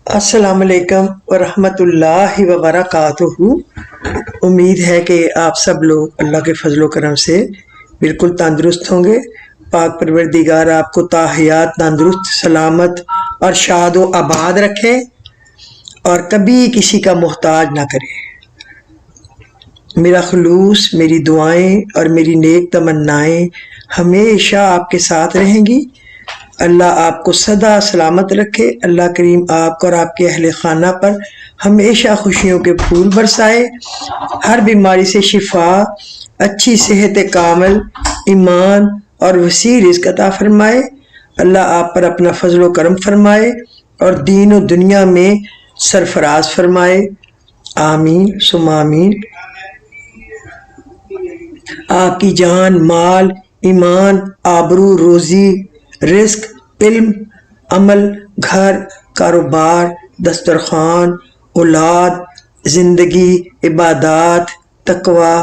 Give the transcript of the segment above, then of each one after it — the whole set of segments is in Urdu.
السلام علیکم ورحمۃ اللہ وبرکاتہ۔ امید ہے کہ آپ سب لوگ اللہ کے فضل و کرم سے بالکل تندرست ہوں گے۔ پاک پروردگار آپ کو تا حیات تندرست، سلامت اور شاد و آباد رکھے اور کبھی کسی کا محتاج نہ کرے۔ میرا خلوص، میری دعائیں اور میری نیک تمنائیں ہمیشہ آپ کے ساتھ رہیں گی۔ اللہ آپ کو سدا سلامت رکھے۔ اللہ کریم آپ کو اور آپ کے اہل خانہ پر ہمیشہ خوشیوں کے پھول برسائے، ہر بیماری سے شفا، اچھی صحت کامل، ایمان اور وسیع رزق عطا فرمائے۔ اللہ آپ پر اپنا فضل و کرم فرمائے اور دین و دنیا میں سرفراز فرمائے۔ آمین ثم آمین۔ آپ کی جان، مال، ایمان، آبرو، روزی، رزق، علم، عمل، گھر، کاروبار، دسترخوان، اولاد، زندگی، عبادات، تقوی،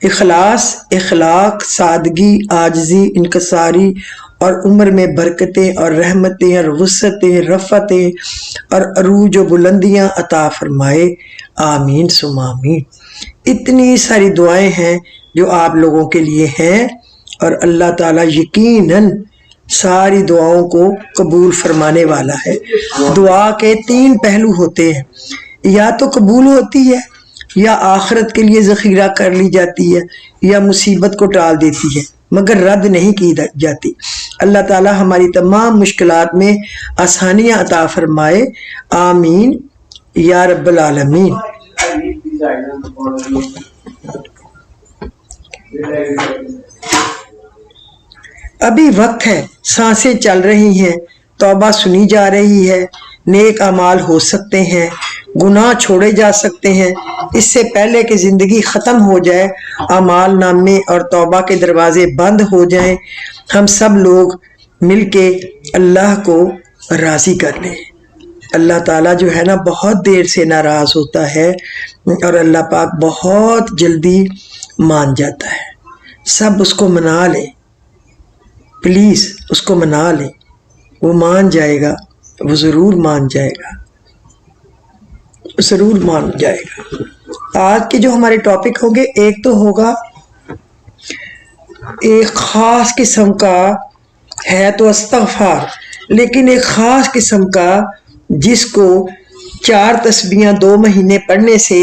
اخلاق، سادگی، عاجزی، انکساری اور عمر میں برکتیں اور رحمتیں اور وسعتیں، رفعتیں اور عروج و بلندیاں عطا فرمائے۔ آمین ثم آمین۔ اتنی ساری دعائیں ہیں جو آپ لوگوں کے لیے ہیں اور اللہ تعالیٰ یقیناً ساری دعاؤں کو قبول فرمانے والا ہے۔ دعا کے 3 پہلو ہوتے ہیں، یا تو قبول ہوتی ہے، یا آخرت کے لیے ذخیرہ کر لی جاتی ہے، یا مصیبت کو ٹال دیتی ہے مگر رد نہیں کی جاتی۔ اللہ تعالیٰ ہماری تمام مشکلات میں آسانیاں عطا فرمائے۔ آمین یا رب العالمین۔ ابھی وقت ہے، سانسیں چل رہی ہیں، توبہ سنی جا رہی ہے، نیک اعمال ہو سکتے ہیں، گناہ چھوڑے جا سکتے ہیں۔ اس سے پہلے کہ زندگی ختم ہو جائے، اعمال نامے اور توبہ کے دروازے بند ہو جائیں، ہم سب لوگ مل کے اللہ کو راضی کر لیں۔ اللہ تعالیٰ جو ہے نا بہت دیر سے ناراض ہوتا ہے اور اللہ پاک بہت جلدی مان جاتا ہے۔ سب اس کو منا لیں، پلیز اس کو منا لیں، وہ مان جائے گا، وہ ضرور مان جائے گا، ضرور مان جائے گا۔ آج کے جو ہمارے ٹاپک ہوں گے، ایک تو ہوگا ایک خاص قسم کا ہے تو استغفار، لیکن ایک خاص قسم کا جس کو 4 تسبیحاں 2 مہینے پڑھنے سے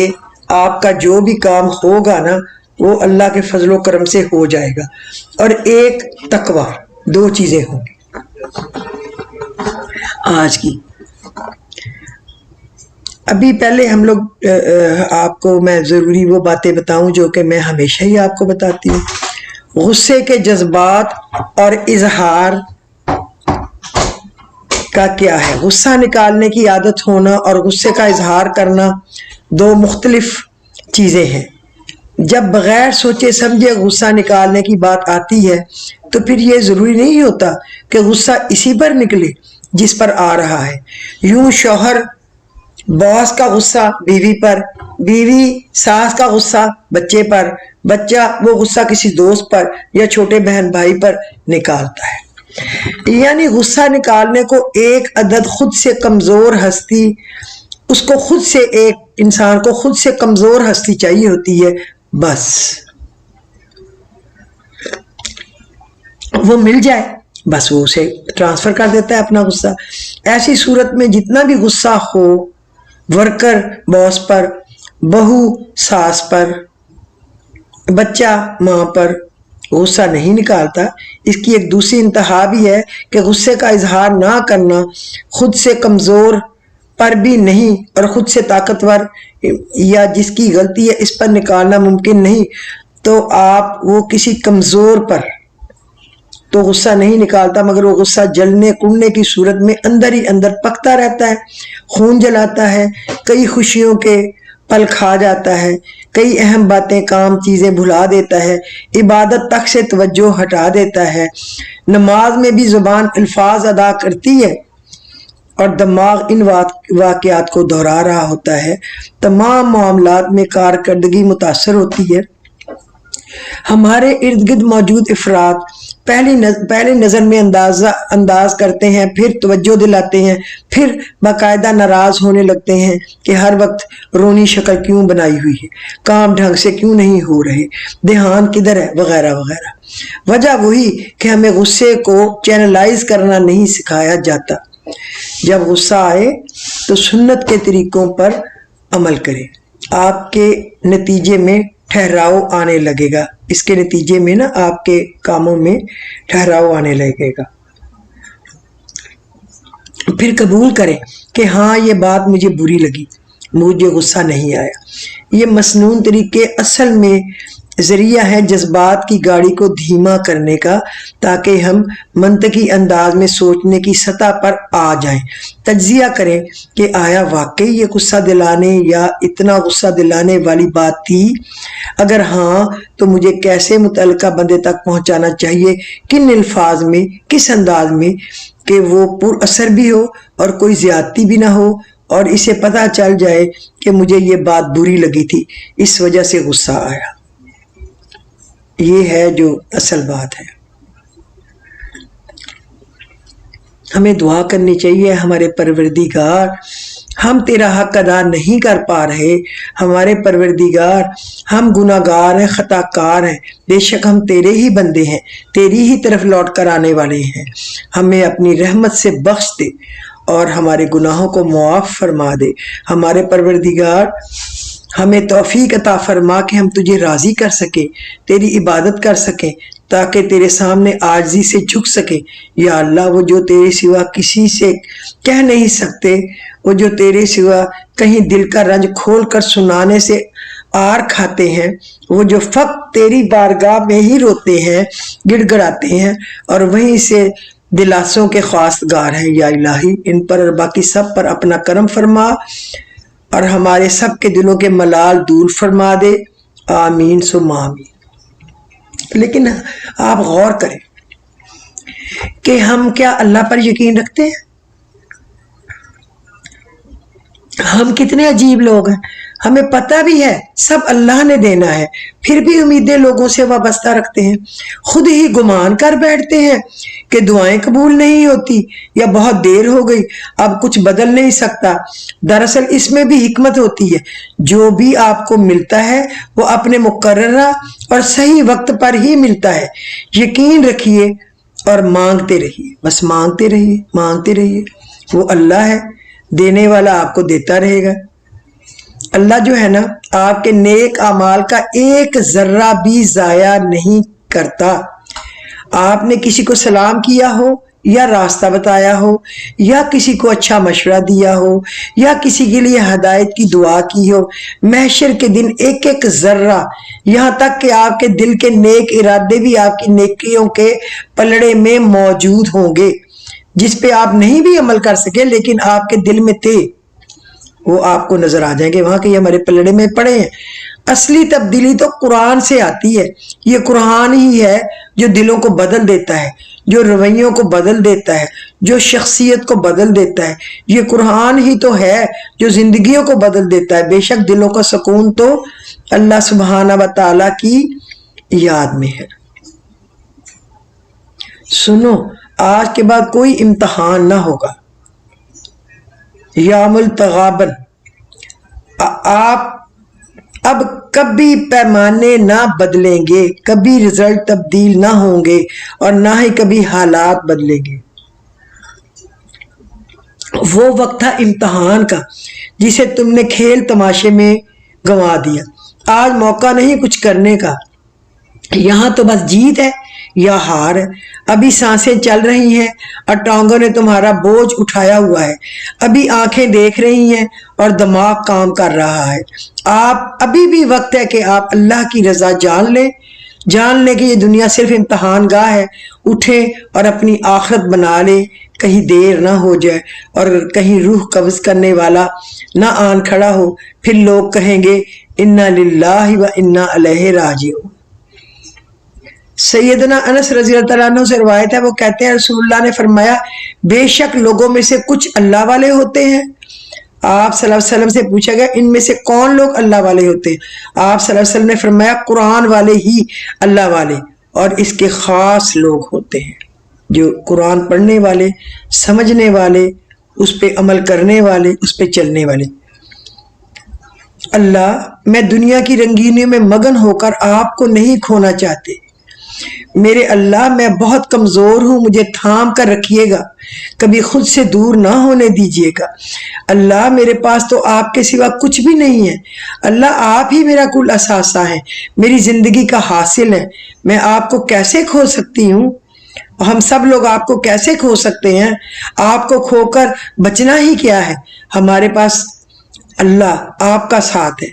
آپ کا جو بھی کام ہوگا نا وہ اللہ کے فضل و کرم سے ہو جائے گا۔ اور ایک تقویٰ، 2 چیزیں ہوں گی آج کی۔ ابھی پہلے ہم لوگ آپ کو میں ضروری وہ باتیں بتاؤں جو کہ میں ہمیشہ ہی آپ کو بتاتی ہوں۔ غصے کے جذبات اور اظہار کا کیا ہے؟ غصہ نکالنے کی عادت ہونا اور غصے کا اظہار کرنا 2 مختلف چیزیں ہیں۔ جب بغیر سوچے سمجھے غصہ نکالنے کی بات آتی ہے تو پھر یہ ضروری نہیں ہوتا کہ غصہ اسی پر نکلے جس پر آ رہا ہے۔ یوں شوہر باس کا غصہ بیوی پر، بیوی ساس کا غصہ بچے پر، بچہ وہ غصہ کسی دوست پر یا چھوٹے بہن بھائی پر نکالتا ہے۔ یعنی غصہ نکالنے کو ایک عدد خود سے کمزور ہستی، اس کو خود سے، ایک انسان کو خود سے کمزور ہستی چاہیے ہوتی ہے، بس وہ مل جائے، بس وہ اسے ٹرانسفر کر دیتا ہے اپنا غصہ۔ ایسی صورت میں جتنا بھی غصہ ہو، ورکر باس پر، بہو ساس پر، بچہ ماں پر، غصہ نہیں نکالتا۔ اس کی ایک دوسری انتہا بھی ہے کہ غصے کا اظہار نہ کرنا خود سے کمزور پر بھی نہیں اور خود سے طاقتور یا جس کی غلطی ہے اس پر نکالنا ممکن نہیں، تو آپ وہ کسی کمزور پر تو غصہ نہیں نکالتا، مگر وہ غصہ جلنے کڑنے کی صورت میں اندر ہی اندر پکتا رہتا ہے، خون جلاتا ہے، کئی خوشیوں کے پل کھا جاتا ہے، کئی اہم باتیں، کام، چیزیں بھلا دیتا ہے، عبادت تک سے توجہ ہٹا دیتا ہے۔ نماز میں بھی زبان الفاظ ادا کرتی ہے اور دماغ ان واقعات کو دہرا رہا ہوتا ہے۔ تمام معاملات میں کارکردگی متاثر ہوتی ہے۔ ہمارے ارد گرد موجود افراد پہلے نظر میں انداز کرتے ہیں، پھر توجہ دلاتے ہیں، پھر باقاعدہ ناراض ہونے لگتے ہیں کہ ہر وقت رونی شکل کیوں بنائی ہوئی ہے، کام ڈھنگ سے کیوں نہیں ہو رہے، دھیان کدھر ہے، وغیرہ وغیرہ۔ وجہ وہی کہ ہمیں غصے کو چینلائز کرنا نہیں سکھایا جاتا۔ جب غصہ آئے تو سنت کے طریقوں پر عمل کریں، آپ کے نتیجے میں ٹھہراؤ آنے لگے گا، اس کے نتیجے میں نا آپ کے کاموں میں ٹھہراؤ آنے لگے گا۔ پھر قبول کریں کہ ہاں یہ بات مجھے بری لگی، مجھے غصہ نہیں آیا۔ یہ مسنون طریقے اصل میں ذریعہ ہے جذبات کی گاڑی کو دھیما کرنے کا، تاکہ ہم منطقی انداز میں سوچنے کی سطح پر آ جائیں، تجزیہ کریں کہ آیا واقعی یہ غصہ دلانے یا اتنا غصہ دلانے والی بات تھی؟ اگر ہاں تو مجھے کیسے متعلقہ بندے تک پہنچانا چاہیے، کن الفاظ میں، کس انداز میں کہ وہ پر اثر بھی ہو اور کوئی زیادتی بھی نہ ہو، اور اسے پتہ چل جائے کہ مجھے یہ بات بری لگی تھی، اس وجہ سے غصہ آیا۔ یہ ہے جو اصل بات ہے۔ ہمیں دعا کرنی چاہیے، ہمارے پروردگار ہم تیرا حق ادا نہیں کر پا رہے، ہمارے پروردگار ہم گناہ گار ہیں، خطا کار ہیں، بے شک ہم تیرے ہی بندے ہیں، تیری ہی طرف لوٹ کر آنے والے ہیں، ہمیں اپنی رحمت سے بخش دے اور ہمارے گناہوں کو معاف فرما دے۔ ہمارے پروردگار ہمیں توفیق عطا فرما کہ ہم تجھے راضی کر سکیں، تیری عبادت کر سکیں، تاکہ تیرے سامنے عاجزی سے جھک سکیں۔ یا اللہ، وہ جو تیرے سوا کسی سے کہہ نہیں سکتے، وہ جو تیرے سوا کہیں دل کا رنج کھول کر سنانے سے آر کھاتے ہیں، وہ جو فقط تیری بارگاہ میں ہی روتے ہیں، گڑ گڑاتے ہیں اور وہیں سے دلاسوں کے خواستگار ہیں، یا الہی ان پر اور باقی سب پر اپنا کرم فرما اور ہمارے سب کے دلوں کے ملال دور فرما دے، آمین ثم آمین۔ لیکن آپ غور کریں کہ ہم کیا اللہ پر یقین رکھتے ہیں؟ ہم کتنے عجیب لوگ ہیں، ہمیں پتہ بھی ہے سب اللہ نے دینا ہے، پھر بھی امیدیں لوگوں سے وابستہ رکھتے ہیں، خود ہی گمان کر بیٹھتے ہیں کہ دعائیں قبول نہیں ہوتی یا بہت دیر ہو گئی، اب کچھ بدل نہیں سکتا۔ دراصل اس میں بھی حکمت ہوتی ہے، جو بھی آپ کو ملتا ہے وہ اپنے مقررہ اور صحیح وقت پر ہی ملتا ہے۔ یقین رکھیے اور مانگتے رہیے، بس مانگتے رہیے، مانگتے رہیے، وہ اللہ ہے، دینے والا آپ کو دیتا رہے گا۔ اللہ جو ہے نا آپ کے نیک اعمال کا ایک ذرہ بھی ضائع نہیں کرتا۔ آپ نے کسی کو سلام کیا ہو یا راستہ بتایا ہو یا کسی کو اچھا مشورہ دیا ہو یا کسی کے لیے ہدایت کی دعا کی ہو، محشر کے دن ایک ایک ذرہ، یہاں تک کہ آپ کے دل کے نیک ارادے بھی آپ کی نیکیوں کے پلڑے میں موجود ہوں گے، جس پہ آپ نہیں بھی عمل کر سکے لیکن آپ کے دل میں تھے، وہ آپ کو نظر آ جائیں گے وہاں کہ یہ ہمارے پلڑے میں پڑے ہیں۔ اصلی تبدیلی تو قرآن سے آتی ہے، یہ قرآن ہی ہے جو دلوں کو بدل دیتا ہے، جو رویوں کو بدل دیتا ہے، جو شخصیت کو بدل دیتا ہے، یہ قرآن ہی تو ہے جو زندگیوں کو بدل دیتا ہے۔ بے شک دلوں کا سکون تو اللہ سبحانہ و تعالیٰ کی یاد میں ہے۔ سنو، آج کے بعد کوئی امتحان نہ ہوگا، یوم التغابن، آپ اب کبھی پیمانے نہ بدلیں گے، کبھی رزلٹ تبدیل نہ ہوں گے اور نہ ہی کبھی حالات بدلیں گے۔ وہ وقت تھا امتحان کا جسے تم نے کھیل تماشے میں گنوا دیا، آج موقع نہیں کچھ کرنے کا، یہاں تو بس جیت ہے یا ہار ہے۔ ابھی سانسیں چل رہی ہیں اور ٹانگوں نے تمہارا بوجھ اٹھایا ہوا ہے، ابھی آنکھیں دیکھ رہی ہیں اور دماغ کام کر رہا ہے۔ آپ ابھی بھی وقت ہے کہ آپ اللہ کی رضا جان لیں کہ یہ دنیا صرف امتحان گاہ ہے، اٹھیں اور اپنی آخرت بنا لیں، کہیں دیر نہ ہو جائے اور کہیں روح قبض کرنے والا نہ آن کھڑا ہو، پھر لوگ کہیں گے انا للہ و انا الیہ راجعون۔ سیدنا انس رضی اللہ تعالیٰ عنہ سے روایت ہے، وہ کہتے ہیں رسول اللہ نے فرمایا بے شک لوگوں میں سے کچھ اللہ والے ہوتے ہیں۔ آپ صلی اللہ علیہ وسلم سے پوچھا گیا ان میں سے کون لوگ اللہ والے ہوتے ہیں؟ آپ صلی اللہ علیہ وسلم نے فرمایا قرآن والے ہی اللہ والے اور اس کے خاص لوگ ہوتے ہیں جو قرآن پڑھنے والے، سمجھنے والے، اس پہ عمل کرنے والے، اس پہ چلنے والے۔ اللہ، میں دنیا کی رنگینیوں میں مگن ہو کر آپ کو نہیں کھونا چاہتے۔ میرے اللہ، میں بہت کمزور ہوں، مجھے تھام کر رکھیے گا، کبھی خود سے دور نہ ہونے دیجیے گا۔ اللہ، میرے پاس تو آپ کے سوا کچھ بھی نہیں ہے۔ اللہ، آپ ہی میرا کل اثاثہ ہے، میری زندگی کا حاصل ہے۔ میں آپ کو کیسے کھو سکتی ہوں؟ ہم سب لوگ آپ کو کیسے کھو سکتے ہیں؟ آپ کو کھو کر بچنا ہی کیا ہے؟ ہمارے پاس اللہ آپ کا ساتھ ہے۔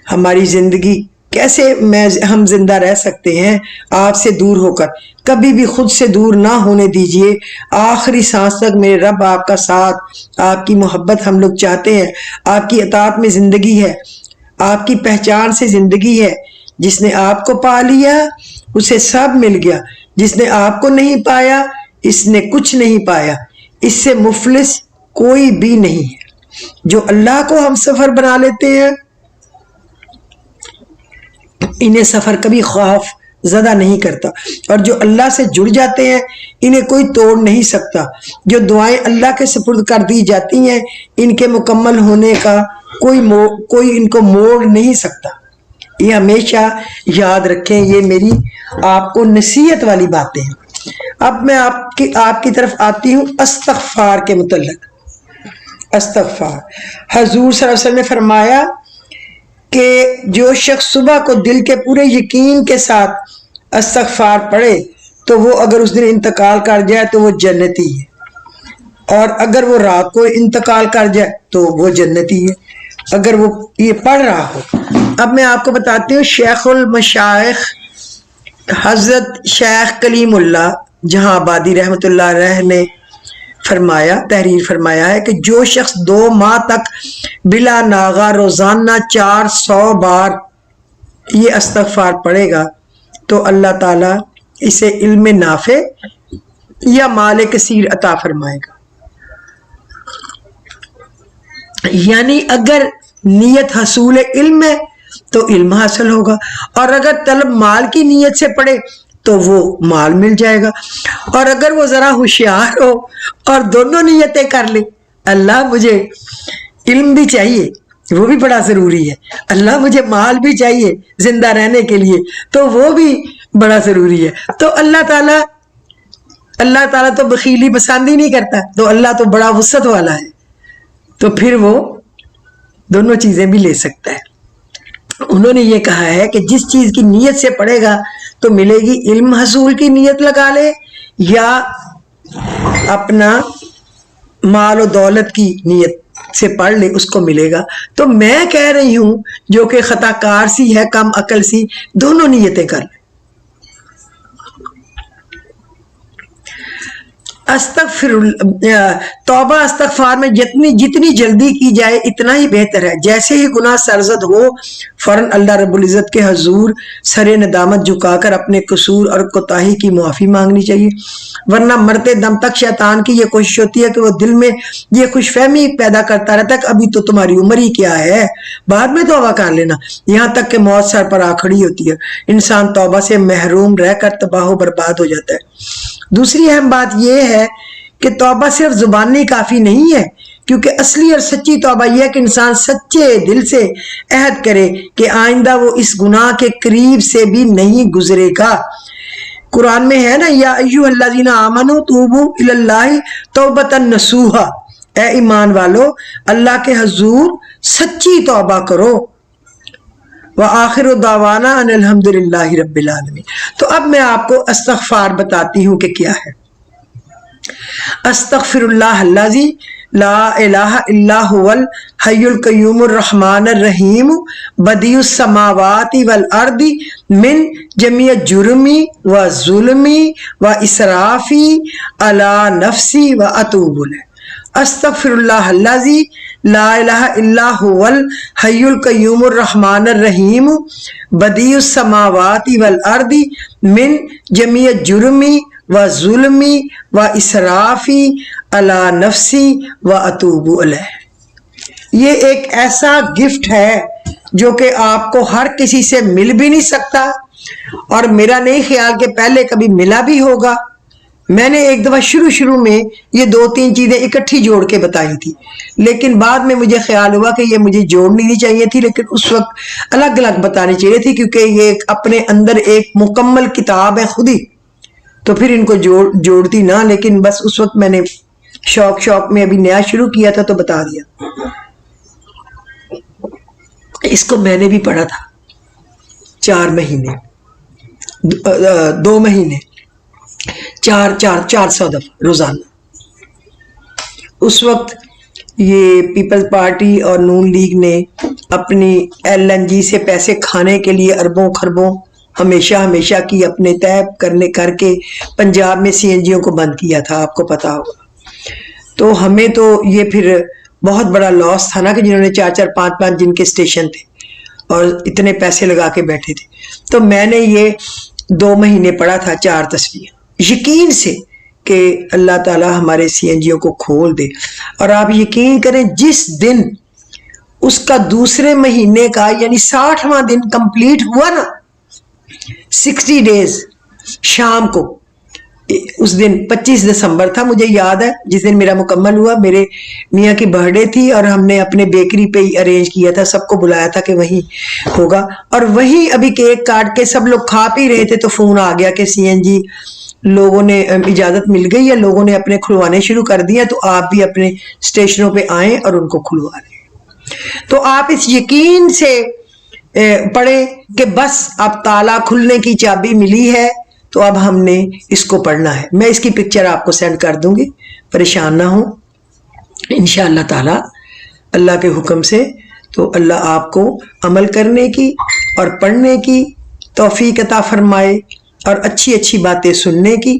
ہماری زندگی کیسے ہم زندہ رہ سکتے ہیں آپ سے دور ہو کر؟ کبھی بھی خود سے دور نہ ہونے دیجیے، آخری سانس تک میرے رب آپ کا ساتھ، آپ کی محبت ہم لوگ چاہتے ہیں۔ آپ کی اطاعت میں زندگی ہے، آپ کی پہچان سے زندگی ہے۔ جس نے آپ کو پا لیا اسے سب مل گیا، جس نے آپ کو نہیں پایا اس نے کچھ نہیں پایا۔ اس سے مفلس کوئی بھی نہیں ہے۔ جو اللہ کو ہم سفر بنا لیتے ہیں انہیں سفر کبھی خوف زدہ نہیں کرتا، اور جو اللہ سے جڑ جاتے ہیں انہیں کوئی توڑ نہیں سکتا۔ جو دعائیں اللہ کے سپرد کر دی جاتی ہیں ان کے مکمل ہونے کا کوئی ان کو موڑ نہیں سکتا۔ یہ ہمیشہ یاد رکھیں، یہ میری آپ کو نصیحت والی باتیں ہیں۔ اب میں آپ کی طرف آتی ہوں استغفار کے متعلق۔ استغفار، حضور صلی اللہ علیہ وسلم نے فرمایا کہ جو شخص صبح کو دل کے پورے یقین کے ساتھ استغفار پڑھے تو وہ اگر اس دن انتقال کر جائے تو وہ جنتی ہے، اور اگر وہ رات کو انتقال کر جائے تو وہ جنتی ہے اگر وہ یہ پڑھ رہا ہو۔ اب میں آپ کو بتاتی ہوں، شیخ المشائخ حضرت شیخ کلیم اللہ جہاں آبادی رحمۃ اللہ علیہ نے تحریر فرمایا ہے کہ جو شخص 2 ماہ تک بلا ناغہ روزانہ 400 بار یہ استغفار پڑھے گا تو اللہ تعالیٰ اسے علم نافع یا مال کثیر عطا فرمائے گا۔ یعنی اگر نیت حصول علم ہے تو علم حاصل ہوگا، اور اگر طلب مال کی نیت سے پڑھے تو وہ مال مل جائے گا، اور اگر وہ ذرا ہوشیار ہو اور دونوں نیتیں کر لے، اللہ مجھے علم بھی چاہیے، وہ بھی بڑا ضروری ہے، اللہ مجھے مال بھی چاہیے زندہ رہنے کے لیے، تو وہ بھی بڑا ضروری ہے، تو اللہ تعالیٰ تو بخیلی پسند ہی نہیں کرتا، تو اللہ تو بڑا وسعت والا ہے، تو پھر وہ دونوں چیزیں بھی لے سکتا ہے۔ انہوں نے یہ کہا ہے کہ جس چیز کی نیت سے پڑھے گا تو ملے گی، علم حصول کی نیت لگا لے یا اپنا مال و دولت کی نیت سے پڑھ لے اس کو ملے گا۔ تو میں کہہ رہی ہوں جو کہ خطا کار سی ہے، کم عقل سی، دونوں نیتیں کر لیں۔ توبہ استغفار میں جتنی جلدی کی جائے اتنا ہی بہتر ہے۔ جیسے ہی گناہ سرزد ہو فوراً اللہ رب العزت کے حضور سر ندامت جھکا کر اپنے قصور اور کوتاہی کی معافی مانگنی چاہیے، ورنہ مرتے دم تک شیطان کی یہ کوشش ہوتی ہے کہ وہ دل میں یہ خوش فہمی پیدا کرتا رہتا ہے کہ ابھی تو تمہاری عمر ہی کیا ہے، بعد میں توبہ کر لینا، یہاں تک کہ موت سر پر آ کھڑی ہوتی ہے۔ انسان توبہ سے محروم رہ کر تباہ و برباد ہو جاتا ہے۔ دوسری اہم بات یہ ہے کہ توبہ صرف زبانی کافی نہیں ہے، کیونکہ اصلی اور سچی توبہ یہ ہے کہ انسان سچے دل سے عہد کرے کہ آئندہ وہ اس گناہ کے قریب سے بھی نہیں گزرے گا۔ قرآن میں ہے نا، یا ایھا الذین آمنوا توبوا الی اللہ توبۃ نصوحا، اے ایمان والو اللہ کے حضور سچی توبہ کرو۔ وآخر دعوانا ان الحمد للہ رب العالمین۔ تو اب میں آپ کو استغفار بتاتی ہوں کہ کیا ہے۔ استغفر اللہ الذی لا الہ الا هو الحی القیوم الرحمن الرحیم بدیع السماوات والارض من جمیع جرمی و ظلمی و اسرافی علی نفسی و اتوب الیہ۔ استغفر اللہ الذی لا الہ الا هو الحی القیوم الرحمن الرحیم بدیع السماوات والارض من جمیع جرمی و ظلمی و اسرافی علی نفسی و اتوب الیہ۔ یہ ایک ایسا گفٹ ہے جو کہ آپ کو ہر کسی سے مل بھی نہیں سکتا اور میرا نہیں خیال کہ پہلے کبھی ملا بھی ہوگا. میں نے ایک دفعہ شروع میں یہ 2-3 چیزیں اکٹھی جوڑ کے بتائی تھی، لیکن بعد میں مجھے خیال ہوا کہ یہ مجھے جوڑنی نہیں چاہیے تھی، لیکن اس وقت الگ الگ بتانی چاہیے تھی، کیونکہ یہ اپنے اندر ایک مکمل کتاب ہے خود ہی، تو پھر ان کو جوڑتی نہ. لیکن بس اس وقت میں نے شوق میں ابھی نیا شروع کیا تھا تو بتا دیا. اس کو میں نے بھی پڑھا تھا 4 مہینے 2 مہینے 400 دفعہ روزانہ. اس وقت یہ پیپلز پارٹی اور نون لیگ نے اپنی LNG سے پیسے کھانے کے لیے اربوں خربوں ہمیشہ کی اپنے طے کر کے پنجاب میں CNGوں کو بند کیا تھا، آپ کو پتا ہوگا. تو ہمیں تو یہ پھر بہت بڑا لاس تھا نا کہ جنہوں نے 4-4 5-5 جن کے اسٹیشن تھے اور اتنے پیسے لگا کے بیٹھے تھے. تو میں نے یہ 2 مہینے پڑھا تھا 4 تسبیح، یقین سے کہ اللہ تعالیٰ ہمارے CNGوں کو کھول دے. اور آپ یقین کریں جس دن اس کا دوسرے مہینے کا یعنی 60واں دن کمپلیٹ ہوا نا، 60 ڈیز، شام کو اس دن 25 دسمبر تھا مجھے یاد ہے، جس دن میرا مکمل ہوا. میرے میاں کی برتھ ڈے تھی اور ہم نے اپنے بیکری پہ ہی ارینج کیا تھا، سب کو بلایا تھا کہ وہیں ہوگا. اور وہیں ابھی کیک کاٹ کے سب لوگ کھا پی رہے تھے تو فون آ گیا کہ CNG لوگوں نے اجازت مل گئی ہے، لوگوں نے اپنے کھلوانے شروع کر دیا، تو آپ بھی اپنے اسٹیشنوں پہ آئیں اور ان کو کھلوا لیں. تو آپ اس یقین سے پڑھیں کہ بس اب تالا کھلنے کی چابی ملی ہے، تو اب ہم نے اس کو پڑھنا ہے. میں اس کی پکچر آپ کو سینڈ کر دوں گی، پریشان نہ ہوں. انشاءاللہ تعالی اللہ کے حکم سے تو اللہ آپ کو عمل کرنے کی اور پڑھنے کی توفیق عطا فرمائے اور اچھی باتیں سننے کی.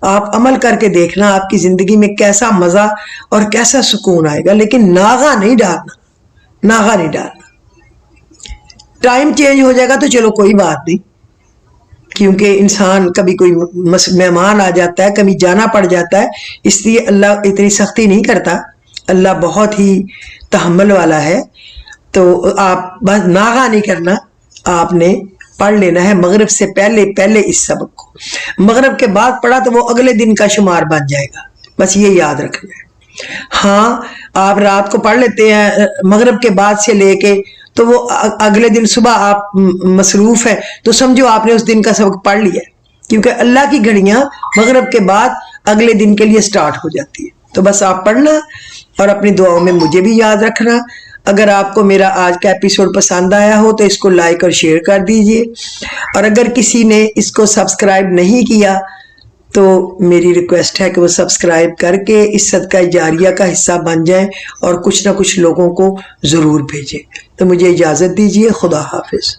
آپ عمل کر کے دیکھنا آپ کی زندگی میں کیسا مزہ اور کیسا سکون آئے گا. لیکن ناغہ نہیں ڈالنا. ٹائم چینج ہو جائے گا تو چلو کوئی بات نہیں، کیونکہ انسان کبھی کوئی مہمان آ جاتا ہے، کبھی جانا پڑ جاتا ہے، اس لیے اللہ اتنی سختی نہیں کرتا. اللہ بہت ہی تحمل والا ہے. تو آپ بس ناغہ نہیں کرنا، آپ نے پڑھ لینا ہے مغرب سے پہلے اس سبق کو. مغرب کے بعد پڑھا تو وہ اگلے دن کا شمار بن جائے گا، بس یہ یاد رکھنا ہے. ہاں آپ رات کو پڑھ لیتے ہیں مغرب کے بعد سے لے کے، تو وہ اگلے دن صبح آپ مصروف ہے تو سمجھو آپ نے اس دن کا سبق پڑھ لیا، کیونکہ اللہ کی گھڑیاں مغرب کے بعد اگلے دن کے لیے سٹارٹ ہو جاتی ہے. تو بس آپ پڑھنا اور اپنی دعاؤں میں مجھے بھی یاد رکھنا. اگر آپ کو میرا آج کا ایپیسوڈ پسند آیا ہو تو اس کو لائک اور شیئر کر دیجئے، اور اگر کسی نے اس کو سبسکرائب نہیں کیا تو میری ریکویسٹ ہے کہ وہ سبسکرائب کر کے اس صدقہ جاریہ کا حصہ بن جائیں اور کچھ نہ کچھ لوگوں کو ضرور بھیجیں. تو مجھے اجازت دیجیے، خدا حافظ.